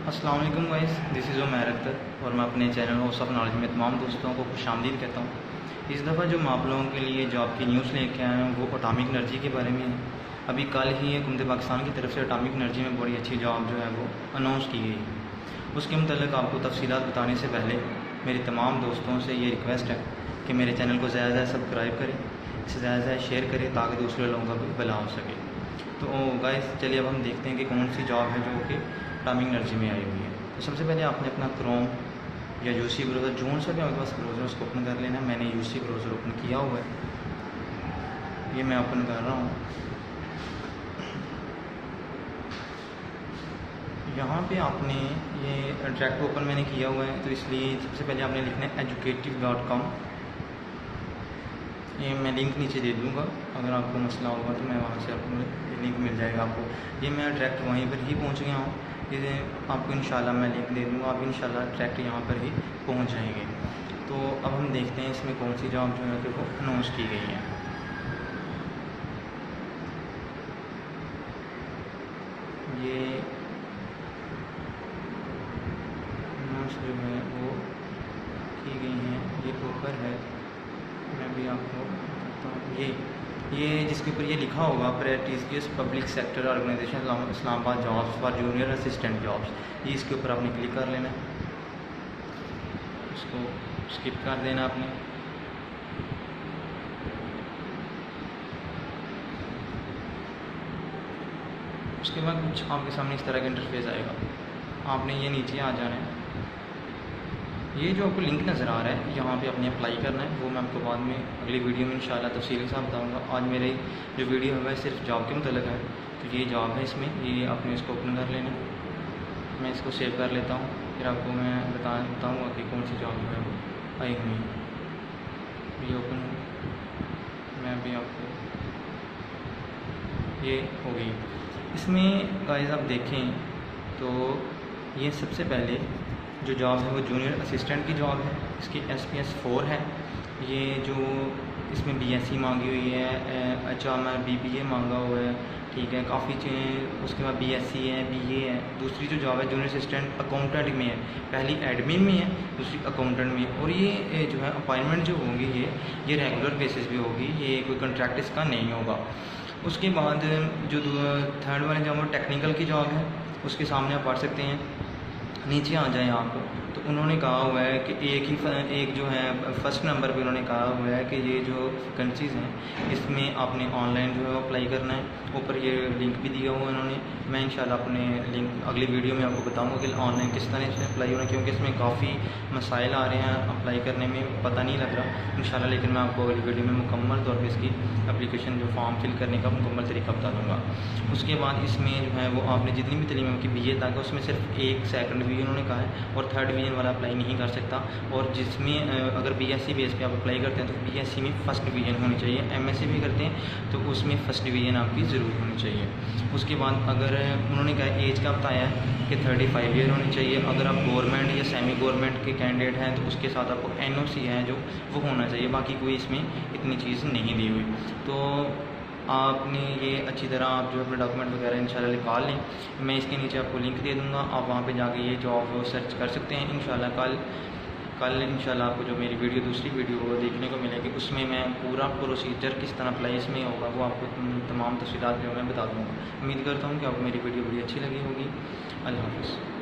अस्सलाम वालेकुम guys, this is Umair Akhtar और मैं अपने चैनल हाउस ऑफ नॉलेज में तमाम दोस्तों को खुशामदीद कहता हूँ। इस दफ़ा जो मैं आप लोगों के लिए जॉब की न्यूज़ लेके आया हूँ वो एटॉमिक एनर्जी के बारे में है। अभी कल ही हुकूमत पाकिस्तान की तरफ से एटॉमिक एनर्जी में बड़ी अच्छी जॉब जो है वो अनाउंस की गई है। उसके मुतल्लिक़ आपको तफसीलात बताने से पहले मेरी तमाम दोस्तों से ये रिक्वेस्ट है कि मेरे चैनल को ज़्यादा से ज़्यादा सब्सक्राइब करें, इसे ज़्यादा से ज़्यादा शेयर करें ताकि दूसरे लोगों का भी भला हो सके। तो गाइस चलिए अब हम देखते हैं कि कौन सी जॉब है जो कि एटॉमिक एनर्जी में आई हुई है। तो सबसे पहले आपने अपना क्रोम या यूसी ब्राउज़र जोन सा भी आपके पास ब्राउज़र उसको ओपन कर लेना है। मैंने यूसी ब्राउज़र ओपन किया हुआ है, ये मैं ओपन कर रहा हूँ। यहाँ पे आपने ये डायरेक्ट ओपन मैंने किया हुआ है, तो इसलिए सबसे पहले आपने लिखना है educative.com। ये मैं लिंक नीचे दे दूँगा, अगर आपको मसला होगा तो मैं वहाँ से आपको लिंक मिल जाएगा आपको। ये मैं डायरेक्ट वहीं पर ही पहुँच गया हूँ। ये आपको इंशाल्लाह मैं लिंक दे दूँगा, आप इंशाल्लाह डायरेक्ट यहाँ पर ही पहुँच जाएंगे। तो अब हम देखते हैं इसमें कौन सी जॉब जो है कि वो अनाउंस की गई है। ये अनाउंस जो है वो की गई हैं, ये ऊपर है, मैं भी आपको बताता हूँ। ये जिसके ऊपर ये लिखा होगा prestigious public sector organisation Islamabad jobs for junior assistant jobs, ये इसके ऊपर आपने क्लिक कर लेना है, इसको स्किप कर देना आपने। उसके बाद कुछ आपके सामने इस तरह का इंटरफेस आएगा, आपने ये नीचे आ जाना है। ये जो आपको लिंक नज़र आ रहा है यहाँ पे आपने अप्लाई करना है, वो मैं आपको बाद में अगली वीडियो में इंशाल्लाह तफसील के साथ बताऊँगा। आज मेरी जो वीडियो है वह सिर्फ जॉब के मुतल्लिक़ है, तो ये जॉब है, इसमें ये आपने इसको ओपन कर लेना। मैं इसको सेव कर लेता हूँ, फिर आपको मैं बताऊँगा कि कौन सी जॉब जो है वो आई हुई है। ये ओपन मैं भी आपको ये हो गई। इसमें गाइस आप देखें तो ये सबसे पहले जो जॉब है वो जूनियर असिस्टेंट की जॉब है, इसकी SPS 4 है। ये जो इसमें BSc मांगी हुई है, HMR BBA मांगा हुआ है, ठीक है, काफ़ी चीज़ें। उसके बाद BSc है, BA है। दूसरी जो जॉब है जूनियर असिस्टेंट अकाउंटेंट में है, पहली एडमिन में है, दूसरी अकाउंटेंट में है। और ये जो है अपॉइंटमेंट जो होगी ये रेगुलर बेसिस पे होगी, ये कोई कॉन्ट्रैक्ट इसका नहीं होगा। उसके बाद जो थर्ड वाली जॉब है टेक्निकल की जॉब है, उसके सामने आप पढ़ सकते हैं, नीचे आ जाए आप तो उन्होंने कहा हुआ है कि एक जो है फर्स्ट नंबर पे उन्होंने कहा हुआ है कि ये जो वैकेंसीज़ हैं इसमें आपने ऑनलाइन जो है अप्लाई करना है। ऊपर ये लिंक भी दिया हुआ है उन्होंने, मैं इंशाल्लाह अपने लिंक अगली वीडियो में आपको बताऊंगा कि ऑनलाइन किस तरह से अप्लाई होना है, क्योंकि इसमें काफ़ी मसाइल आ रहे हैं, अप्लाई करने में पता नहीं लग रहा इंशाल्लाह। लेकिन मैं आपको अगली वीडियो में मुकम्मल तौर पर इसकी एप्लीकेशन जो फॉर्म फिल करने का मुकम्मल तरीका बता दूँगा। उसके बाद इसमें जो है वो आपने जितनी भी तलीम की BA तक उसमें सिर्फ एक सेकंड डिवीजन उन्होंने कहा है और थर्ड डिवीज़न वाला अप्लाई नहीं कर सकता। और जिसमें अगर BSc बेस पे आप अप्लाई करते हैं तो BSc में फ़र्स्ट डिवीज़न होनी चाहिए। MSc भी करते हैं तो उसमें फ़र्स्ट डिवीज़न आपकी ज़रूर होनी चाहिए। उसके बाद अगर उन्होंने कहा एज का बताया है कि 35 ईयर होनी चाहिए। अगर आप गवर्नमेंट या सेमी गवर्नमेंट के कैंडिडेट हैं तो उसके साथ आपको NOC है जो वो होना चाहिए, बाकी कोई इसमें इतनी चीज़ नहीं दी हुई। तो आपने ये अच्छी तरह आप जो अपने डॉक्यूमेंट वगैरह इंशाल्लाह निकाल लें। मैं इसके नीचे आपको लिंक दे दूँगा, आप वहाँ पे जाके ये जॉब सर्च कर सकते हैं। इंशाल्लाह कल इंशाल्लाह आपको जो मेरी वीडियो दूसरी वीडियो देखने को मिलेगी उसमें मैं पूरा प्रोसीजर किस तरह अप्लाई इसमें होगा वो आपको तमाम तफसीलात जो मैं बता दूँगा। उम्मीद करता हूँ कि आपको मेरी वीडियो बड़ी अच्छी लगी होगी। अल्लाह हाफ़िज़।